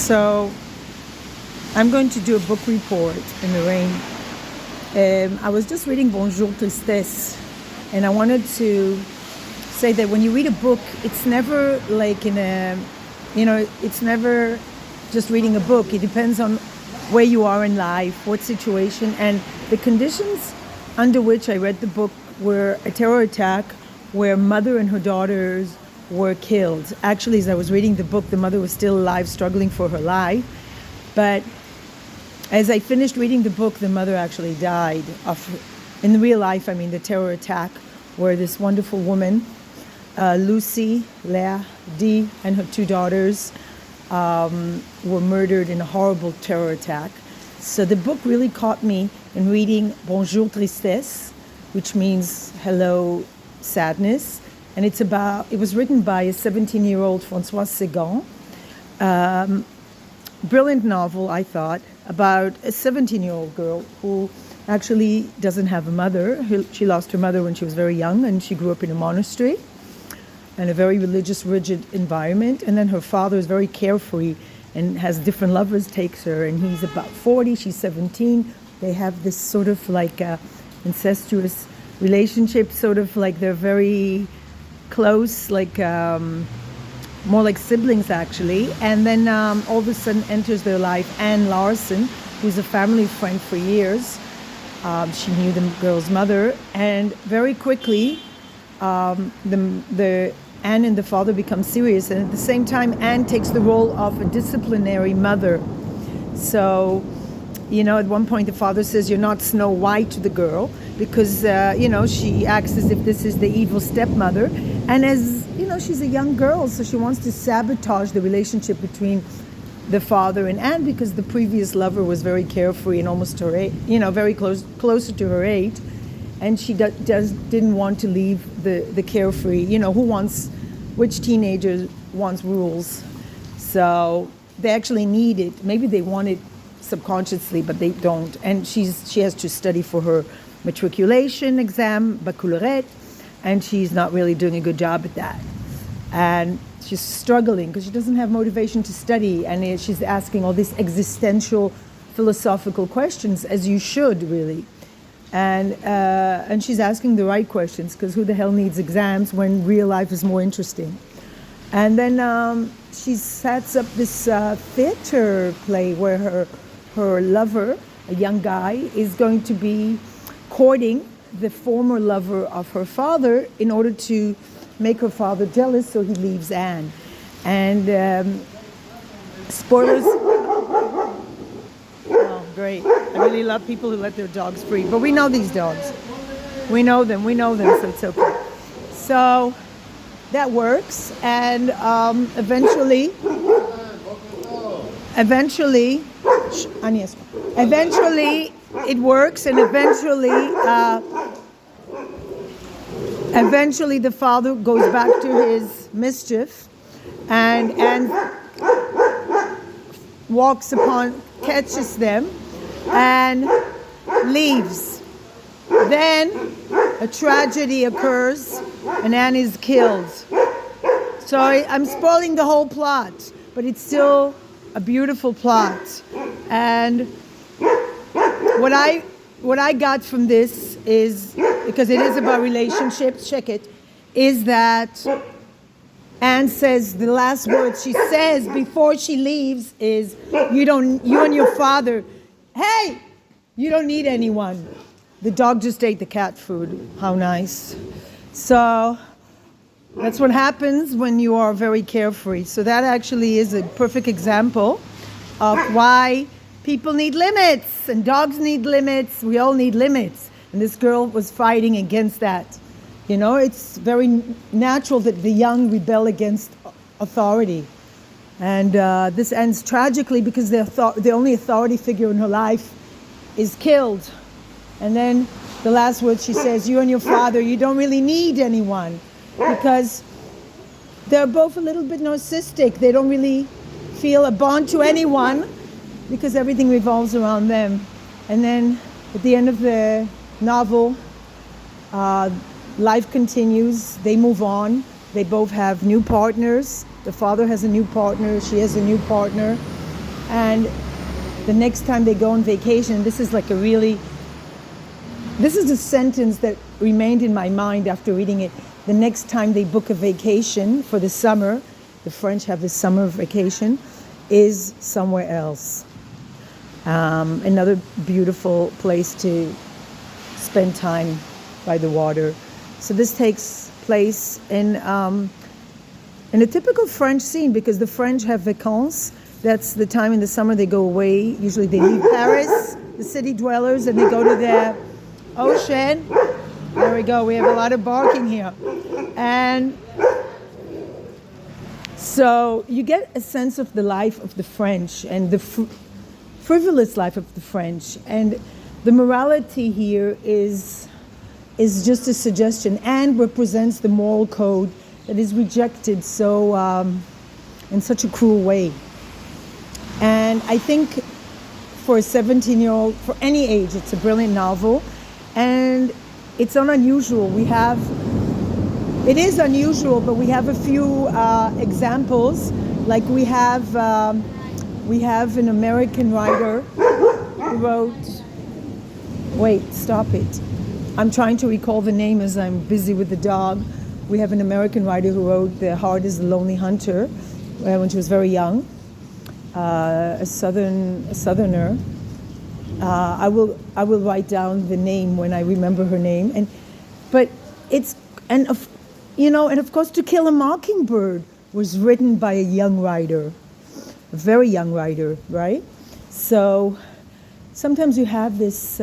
So I'm going to do a book report in the rain. I was just reading Bonjour Tristess, and I wanted to say that when you read a book, it's never like it's never just reading a book. It depends on where you are in life, what situation, and the conditions under which I read the book were a terror attack where mother and her daughters were killed. Actually, as I was reading the book, the mother was still alive, struggling for her life. But as I finished reading the book, the mother actually died in real life. I mean, the terror attack where this wonderful woman, Lucy, Leah, Dee, and her two daughters were murdered in a horrible terror attack. So the book really caught me in reading Bonjour Tristess, which means hello sadness. And it was written by a 17-year-old Francoise Sagan. Brilliant novel, I thought, about a 17-year-old girl who actually doesn't have a mother. She lost her mother when she was very young, and she grew up in a monastery and a very religious, rigid environment. And then her father is very carefree and has different lovers, takes her, and he's about 40, she's 17. They have this sort of like incestuous relationship, sort of like they're very close, like more like siblings actually. And then all of a sudden enters their life Anne Larson, who's a family friend for years. She knew the girl's mother, and very quickly the Anne and the father become serious, and at the same time Anne takes the role of a disciplinary mother. So at one point the father says, "You're not Snow White," to the girl, because she acts as if this is the evil stepmother, and as she's a young girl, so she wants to sabotage the relationship between the father and Anne, because the previous lover was very carefree and almost her age, very closer to her age, and she didn't want to leave the carefree. Which teenager wants rules? So they actually need it. Maybe they want it subconsciously, but they don't. And she has to study for her matriculation exam, baccalaureate, and she's not really doing a good job at that. And she's struggling because she doesn't have motivation to study, and she's asking all these existential philosophical questions, as you should really. And she's asking the right questions, because who the hell needs exams when real life is more interesting? And then she sets up this theater play where her lover, a young guy, is going to be courting the former lover of her father in order to make her father jealous, so he leaves Anne. And spoilers. Oh, great. I really love people who let their dogs free. But we know these dogs. We know them, so it's okay. So that works. And eventually, it works, and eventually the father goes back to his mischief and catches them and leaves. Then a tragedy occurs and Anne is killed. So I'm spoiling the whole plot, but it's still a beautiful plot. And what I got from this is, because it is about relationships, is that Anne says the last words she says before she leaves is, you and your father, hey, you don't need anyone. The dog just ate the cat food. How nice. So that's what happens when you are very carefree. So that actually is a perfect example of why people need limits, and dogs need limits. We all need limits. And this girl was fighting against that. It's very natural that the young rebel against authority. And this ends tragically because the only authority figure in her life is killed. And then the last word she says, you and your father, you don't really need anyone, because they're both a little bit narcissistic. They don't really feel a bond to anyone because everything revolves around them. And then at the end of the novel, life continues. They move on. They both have new partners. The father has a new partner. She has a new partner. And the next time they go on vacation, this is a sentence that remained in my mind after reading it. The next time they book a vacation for the summer, the French have the summer vacation, is somewhere else. Another beautiful place to spend time by the water. So this takes place in a typical French scene, because the French have vacances. That's the time in the summer they go away. Usually they leave Paris, the city dwellers, and they go to their ocean. There we go. We have a lot of barking here. And so you get a sense of the life of the French and the frivolous life of the French. And the morality here is just a suggestion and represents the moral code that is rejected so in such a cruel way. And I think for a 17-year-old, for any age, it's a brilliant novel. And it's not unusual. It is unusual, but we have a few examples. Like we have an American writer who wrote, wait, stop it. I'm trying to recall the name as I'm busy with the dog. We have an American writer who wrote The Heart is the Lonely Hunter when she was very young, a southerner. I will write down the name when I remember her name. And of course, To Kill a Mockingbird was written by a young writer, a very young writer, right? So sometimes you have this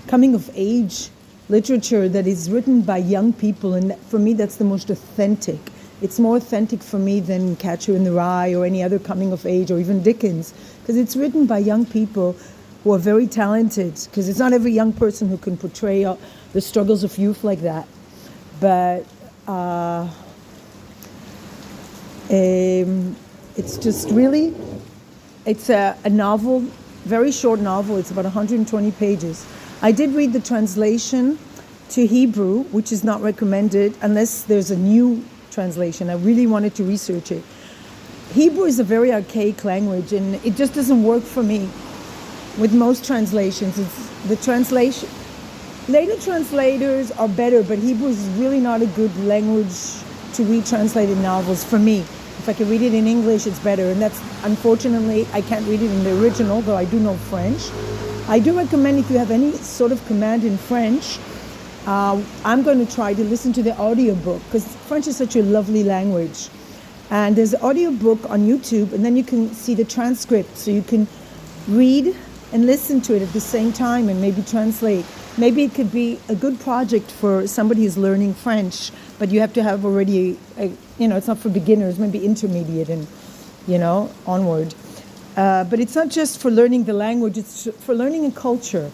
coming of age literature that is written by young people, and for me that's the most authentic. It's more authentic for me than Catcher in the Rye or any other coming of age, or even Dickens, because it's written by young people who are very talented, because it's not every young person who can portray the struggles of youth like that. But it's just really, it's a novel, very short novel. It's about 120 pages. I did read the translation to Hebrew, which is not recommended unless there's a new translation. I really wanted to research it. Hebrew is a very archaic language, and it just doesn't work for me with most translations. It's the translation. Later translators are better, but Hebrew is really not a good language to read translated novels for me. If I can read it in English, it's better. And that's, unfortunately, I can't read it in the original, though I do know French. I do recommend, if you have any sort of command in French, I'm going to try to listen to the audiobook, because French is such a lovely language. And there's an audiobook on YouTube, and then you can see the transcript, so you can read and listen to it at the same time and maybe translate. Maybe it could be a good project for somebody who's learning French, but you have to have already, it's not for beginners, maybe intermediate and, onward. But it's not just for learning the language, it's for learning a culture.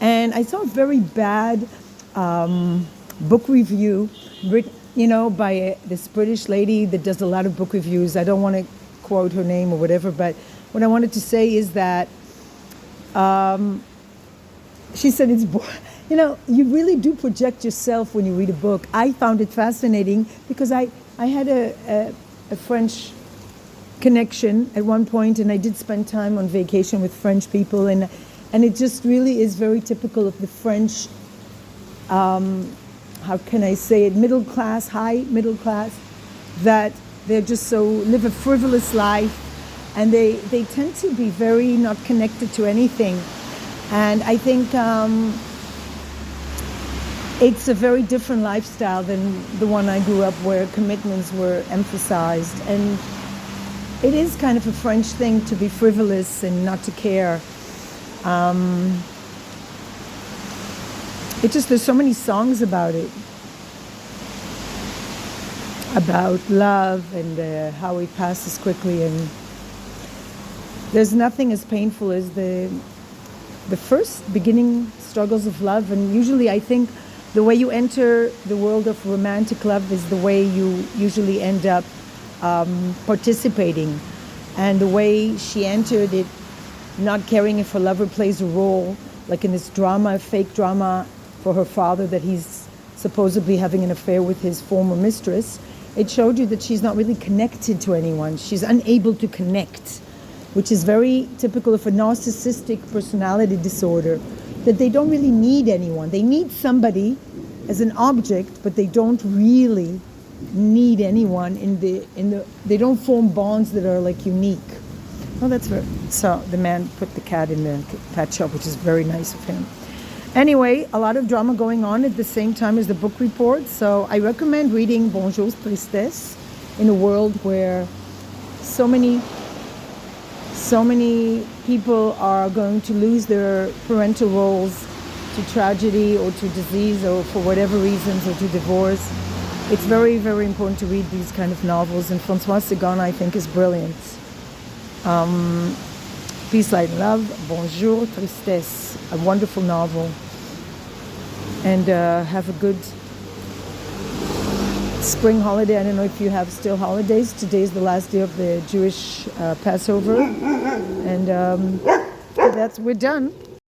And I saw a very bad book review written, by this British lady that does a lot of book reviews. I don't want to quote her name or whatever, but what I wanted to say is that she said it's you really do project yourself when you read a book. I found it fascinating because I had a French connection at one point, and I did spend time on vacation with French people, and it just really is very typical of the French, how can I say it, high middle class, that they're just live a frivolous life, and they tend to be very not connected to anything. And I think it's a very different lifestyle than the one I grew up, where commitments were emphasized. And it is kind of a French thing to be frivolous and not to care. There's so many songs about it. About love and how it passes quickly. And there's nothing as painful as the first beginning struggles of love. And usually I think the way you enter the world of romantic love is the way you usually end up participating. And the way she entered it, not caring if her lover plays a role, like in this drama, fake drama for her father, that he's supposedly having an affair with his former mistress, it showed you that she's not really connected to anyone. She's unable to connect. which is very typical of a narcissistic personality disorder, that they don't really need anyone. They need somebody as an object, but they don't really need anyone they don't form bonds that are like unique. Oh, that's very, so the man put the cat in the pet shop, which is very nice of him. Anyway, a lot of drama going on at the same time as the book report, so I recommend reading Bonjour Tristess in a world where so many people are going to lose their parental roles to tragedy or to disease or for whatever reasons, or to divorce. It's very, very important to read these kind of novels, and Francoise Sagan, I think, is brilliant. Peace, Light, and Love, Bonjour Tristess, a wonderful novel. And have a good spring holiday. I don't know if you have still holidays. Today is the last day of the Jewish Passover. And we're done.